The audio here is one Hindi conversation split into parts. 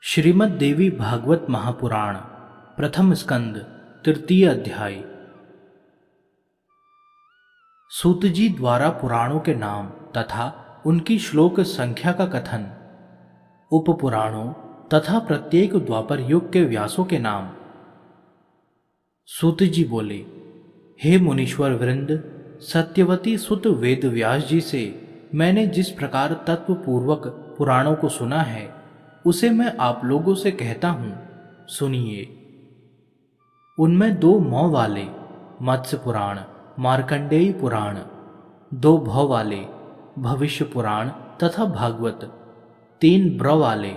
श्रीमद् देवी भागवत महापुराण प्रथम स्कंद तृतीय अध्याय। सूत जी द्वारा पुराणों के नाम तथा उनकी श्लोक संख्या का कथन। उपपुराणों तथा प्रत्येक द्वापर युग के व्यासों के नाम। सूत जी बोले, हे मुनीश्वर वृंद, सत्यवती सुत वेद व्यास जी से मैंने जिस प्रकार तत्वपूर्वक पुराणों को सुना है उसे मैं आप लोगों से कहता हूं, सुनिए। उनमें दो मौ वाले मत्स्य पुराण, मार्कंडेय पुराण, दो भौ वाले भविष्य पुराण तथा भागवत, तीन ब्र वाले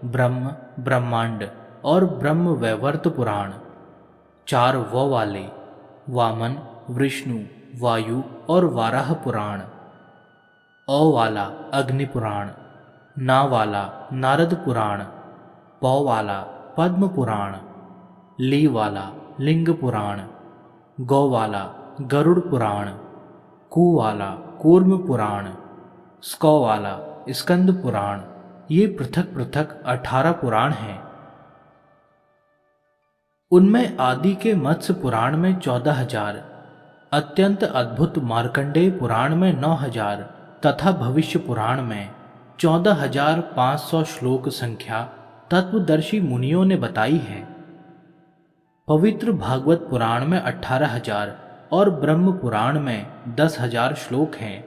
ब्रह्म, ब्रह्मांड और ब्रह्म वैवर्त पुराण, चार व वाले वामन, विष्णु, वायु और वाराह पुराण, अ वाला अग्नि पुराण, ना वाला नारद पुराण, पौ वाला पद्म पुराण, ली वाला लिंग पुराण, गौ वाला गरुड़ पुराण, कु वाला कूर्म पुराण, स्कौ वाला स्कंद पुराण। ये पृथक पृथक 18 पुराण हैं। उनमें आदि के मत्स्य पुराण में 14,000, अत्यंत अद्भुत मार्कंडेय पुराण में 9,000 तथा भविष्य पुराण में 14,500 श्लोक संख्या तत्वदर्शी मुनियों ने बताई है। पवित्र भागवत पुराण में 18,000 और ब्रह्म पुराण में 10,000 श्लोक हैं।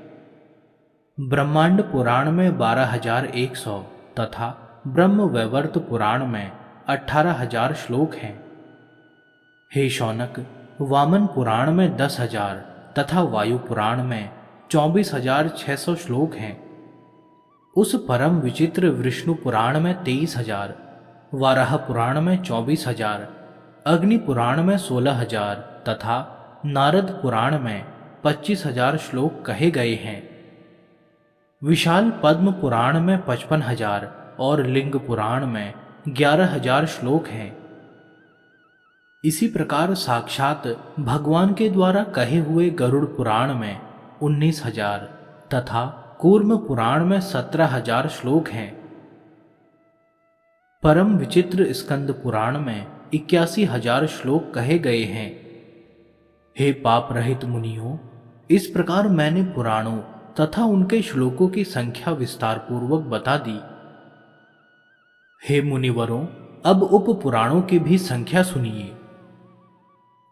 ब्रह्मांड पुराण में 12,100 तथा ब्रह्म वैवर्त पुराण में 18,000 श्लोक हैं। हे शौनक, वामन पुराण में 10,000 तथा वायु पुराण में 24,600 श्लोक हैं। उस परम विचित्र विष्णु पुराण में 23,000, वाराह पुराण में 24,000, अग्नि पुराण में 16,000 तथा नारद पुराण में 25,000 श्लोक कहे गए हैं। विशाल पद्म पुराण में 55,000 और लिंग पुराण में 11,000 श्लोक हैं। इसी प्रकार साक्षात भगवान के द्वारा कहे हुए गरुड़ पुराण में 19,000 तथा कूर्म पुराण में 17,000 श्लोक हैं। परम विचित्र स्कंद पुराण में 81,000 श्लोक कहे गए हैं। हे पाप रहित मुनियों, इस प्रकार मैंने पुराणों तथा उनके श्लोकों की संख्या विस्तार पूर्वक बता दी। हे मुनिवरों, अब उप पुराणों की भी संख्या सुनिए।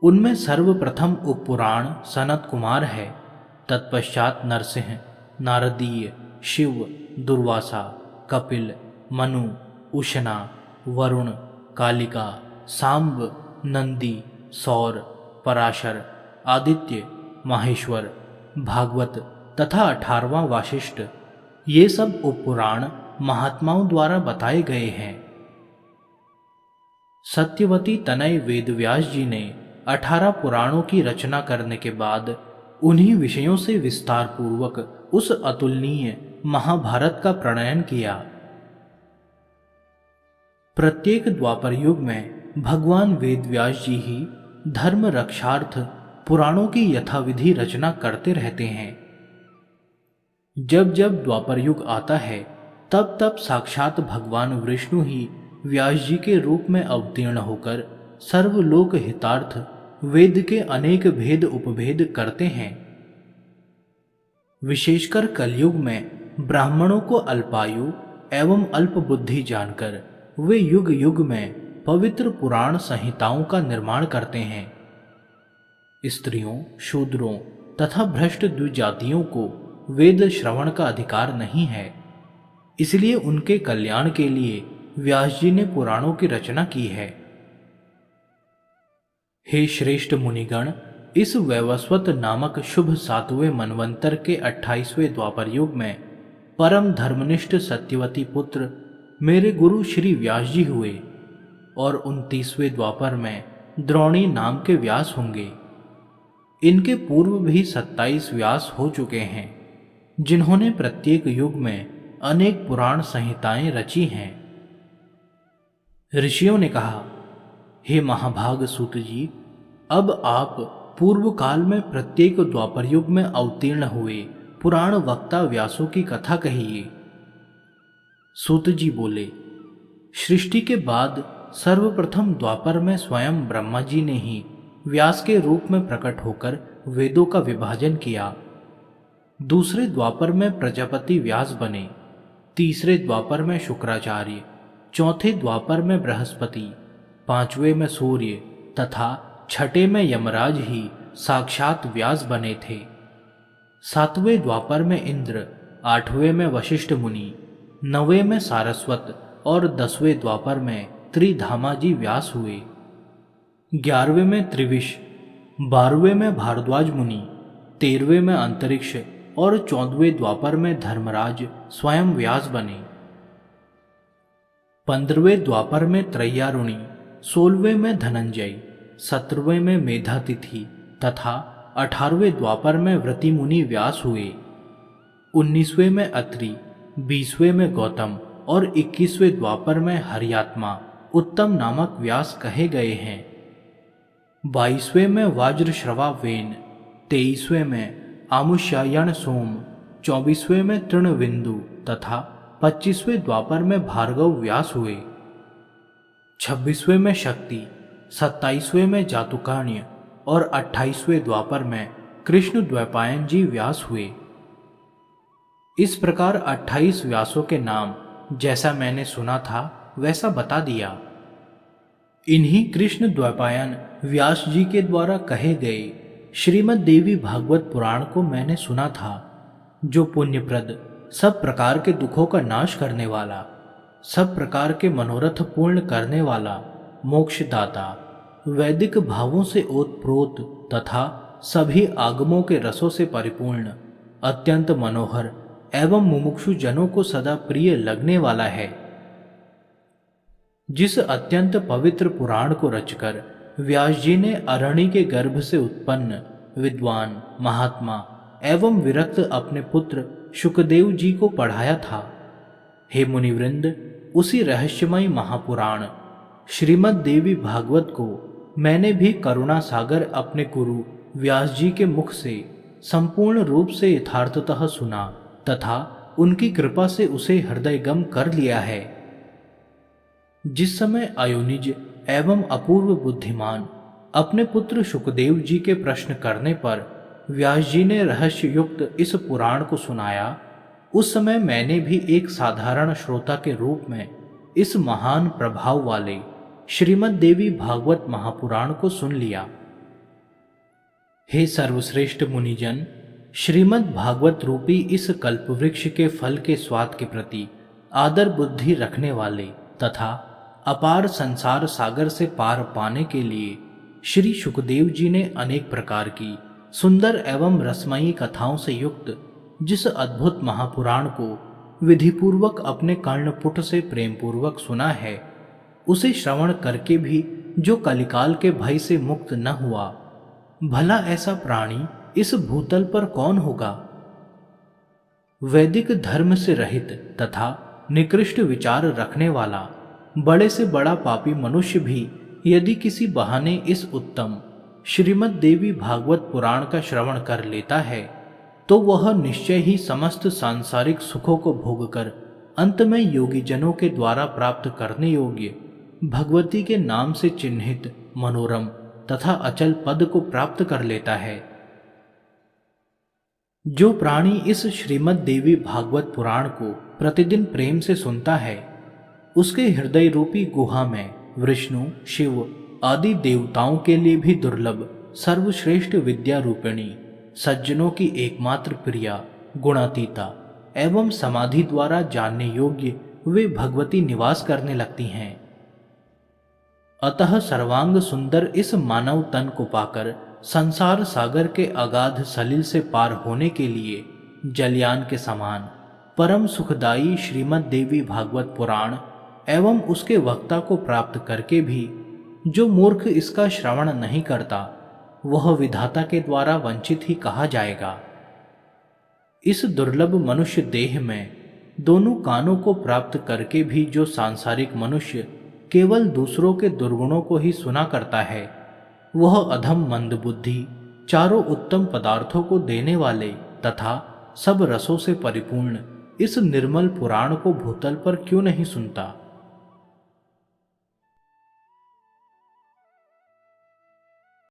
उनमें सर्वप्रथम उपपुराण सनत कुमार है, तत्पश्चात नरसिंह, नारदीय, शिव, दुर्वासा, कपिल, मनु, उशना, वरुण, कालिका, सांब, नंदी, सौर, पराशर, आदित्य, माहेश्वर, भागवत तथा 18वां वाशिष्ठ। ये सब उपपुराण महात्माओं द्वारा बताए गए हैं। सत्यवती तनय वेदव्यास जी ने 18 पुराणों की रचना करने के बाद उन्हीं विषयों से विस्तार पूर्वक उस अतुलनीय महाभारत का प्रणयन किया। प्रत्येक द्वापर युग में भगवान वेदव्यास जी ही धर्म रक्षार्थ पुराणों की यथाविधि रचना करते रहते हैं। जब जब द्वापर युग आता है तब तब साक्षात भगवान विष्णु ही व्यास जी के रूप में अवतीर्ण होकर सर्वलोक हितार्थ वेद के अनेक भेद उपभेद करते हैं। विशेषकर कलयुग में ब्राह्मणों को अल्पायु एवं अल्प बुद्धि जानकर वे युग युग में पवित्र पुराण संहिताओं का निर्माण करते हैं। स्त्रियों, शूद्रों तथा भ्रष्ट द्विजातियों को वेद श्रवण का अधिकार नहीं है, इसलिए उनके कल्याण के लिए व्यास जी ने पुराणों की रचना की है। हे श्रेष्ठ मुनिगण, इस वैवस्वत नामक शुभ 7वें मनवंतर के 28वें द्वापर युग में परम धर्मनिष्ठ सत्यवती पुत्र मेरे गुरु श्री व्यास जी हुए और 29वें द्वापर में द्रोणी नाम के व्यास होंगे। इनके पूर्व भी 27 व्यास हो चुके हैं, जिन्होंने प्रत्येक युग में अनेक पुराण संहिताएं रची हैं। ऋषियों ने कहा, हे महाभाग सूत जी, अब आप पूर्व काल में प्रत्येक द्वापर युग में अवतीर्ण हुए पुराण वक्ता व्यासों की कथा कहिए। सूत जी बोले, सृष्टि के बाद सर्वप्रथम द्वापर में स्वयं ब्रह्मा जी ने ही व्यास के रूप में प्रकट होकर वेदों का विभाजन किया। दूसरे द्वापर में प्रजापति व्यास बने, तीसरे द्वापर में शुक्राचार्य, चौथे द्वापर में बृहस्पति, पांचवें में सूर्य तथा छठे में यमराज ही साक्षात व्यास बने थे। सातवें द्वापर में इंद्र, आठवें में वशिष्ठ मुनि, नवें में सारस्वत और 10वें द्वापर में त्रिधामा जी व्यास हुए। 11वें में त्रिविश, 12वें में भारद्वाज मुनि, 13वें में अंतरिक्ष और 14वें द्वापर में धर्मराज स्वयं व्यास बने। 15वें द्वापर में त्रैयारुणी, 16वें में धनंजय, 17वें में मेधातिथि तथा 18वें द्वापर में व्रति मुनि व्यास हुए। 19वें में अत्रि, 20वें में गौतम और 21वें द्वापर में हरियात्मा उत्तम नामक व्यास कहे गए हैं। 22वें में वाज्रश्रवा वेन, 23वें में आमुष्यायण सोम, 24वें में तृणविंदु तथा 25वें द्वापर में भार्गव व्यास हुए। 26वें में शक्ति, 27वें में जातुकाण्य और 28वें द्वापर में कृष्ण द्वैपायन जी व्यास हुए। इस प्रकार 28 व्यासों के नाम जैसा मैंने सुना था वैसा बता दिया। इन्हीं कृष्ण द्वैपायन व्यास जी के द्वारा कहे गए श्रीमद् देवी भागवत पुराण को मैंने सुना था, जो पुण्यप्रद, सब प्रकार के दुखों का नाश करने वाला, सब प्रकार के मनोरथ पूर्ण करने वाला, मोक्षदाता, वैदिक भावों से ओतप्रोत तथा सभी आगमों के रसों से परिपूर्ण, अत्यंत मनोहर एवं मुमुक्षु जनों को सदा प्रिय लगने वाला है। जिस अत्यंत पवित्र पुराण को रचकर व्यास जी ने अरणी के गर्भ से उत्पन्न विद्वान, महात्मा एवं विरक्त अपने पुत्र शुकदेव जी को पढ़ाया था। हे मुनिवृंद, उसी रहस्यमय महापुराण श्रीमद् देवी भागवत को मैंने भी करुणा सागर अपने गुरु व्यास जी के मुख से संपूर्ण रूप से यथार्थतः सुना तथा उनकी कृपा से उसे हृदयगम कर लिया है। जिस समय अयोनिज एवं अपूर्व बुद्धिमान अपने पुत्र शुकदेव जी के प्रश्न करने पर व्यास जी ने रहस्य युक्त इस पुराण को सुनाया, उस समय मैंने भी एक साधारण श्रोता के रूप में इस महान प्रभाव वाले श्रीमद् देवी भागवत महापुराण को सुन लिया। हे सर्वश्रेष्ठ मुनिजन, श्रीमद् भागवत रूपी इस कल्पवृक्ष के फल के स्वाद के प्रति आदर बुद्धि रखने वाले तथा अपार संसार सागर से पार पाने के लिए श्री शुकदेव जी ने अनेक प्रकार की सुंदर एवं रसमयी कथाओं से युक्त जिस अद्भुत महापुराण को विधिपूर्वक अपने कर्णपुट से प्रेमपूर्वक सुना है, उसे श्रवण करके भी जो कलिकाल के भय से मुक्त न हुआ, भला ऐसा प्राणी इस भूतल पर कौन होगा। वैदिक धर्म से रहित तथा निकृष्ट विचार रखने वाला बड़े से बड़ा पापी मनुष्य भी यदि किसी बहाने इस उत्तम श्रीमद् देवी भागवत पुराण का श्रवण कर लेता है, तो वह निश्चय ही समस्त सांसारिक सुखों को भोगकर अंत में योगी जनों के द्वारा प्राप्त करने योग्य भगवती के नाम से चिन्हित मनोरम तथा अचल पद को प्राप्त कर लेता है। जो प्राणी इस श्रीमद् देवी भागवत पुराण को प्रतिदिन प्रेम से सुनता है, उसके हृदय रूपी गुहा में विष्णु, शिव आदि देवताओं के लिए भी दुर्लभ सर्वश्रेष्ठ विद्या रूपिणी सज्जनों की एकमात्र प्रिया, गुणातीता एवं समाधि द्वारा जानने योग्य वे भगवती निवास करने लगती हैं। अतः सर्वांग सुंदर इस मानव तन को पाकर संसार सागर के अगाध सलिल से पार होने के लिए जलयान के समान परम सुखदायी श्रीमद् देवी भागवत पुराण एवं उसके वक्ता को प्राप्त करके भी जो मूर्ख इसका श्रवण नहीं करता, वह विधाता के द्वारा वंचित ही कहा जाएगा। इस दुर्लभ मनुष्य देह में दोनों कानों को प्राप्त करके भी जो सांसारिक मनुष्य केवल दूसरों के दुर्गुणों को ही सुना करता है, वह अधम मंदबुद्धि चारों उत्तम पदार्थों को देने वाले तथा सब रसों से परिपूर्ण इस निर्मल पुराण को भूतल पर क्यों नहीं सुनता।